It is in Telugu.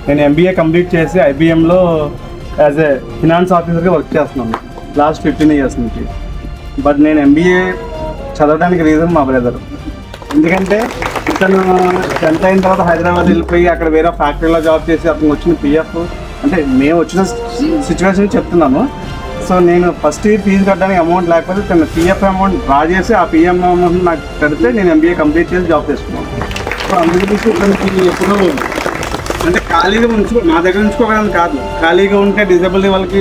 నేను ఎంబీఏ కంప్లీట్ చేసి ఐబీఎంలో యాజ్ ఏ ఫినాన్స్ ఆఫీసర్గా వర్క్ చేస్తున్నాను లాస్ట్ 15 years నుంచి. బట్ నేను ఎంబీఏ చదవడానికి రీజన్ మా బ్రదర్. ఎందుకంటే ఇతను 10th అయిన తర్వాత హైదరాబాద్ వెళ్ళిపోయి అక్కడ వేరే ఫ్యాక్టరీలో జాబ్ చేసి అతను వచ్చిన పిఎఫ్ అంటే మేము వచ్చిన సిచ్యువేషన్ చెప్తున్నాను. సో నేను ఫస్ట్ ఇయర్ ఫీజు కట్టడానికి అమౌంట్ లేకపోతే తన పిఎఫ్ అమౌంట్ డ్రా చేసి ఆ పిఎం అమౌంట్ నాకు కడితే నేను ఎంబీఏ కంప్లీట్ చేసి జాబ్ చేసుకున్నాను. సో అందుకని ఇతనికి ఎప్పుడు అంటే ఖాళీగా మా దగ్గర ఉంచుకోవడానికి కాదు, ఖాళీగా ఉంటే డిజబిలిటీ వాళ్ళకి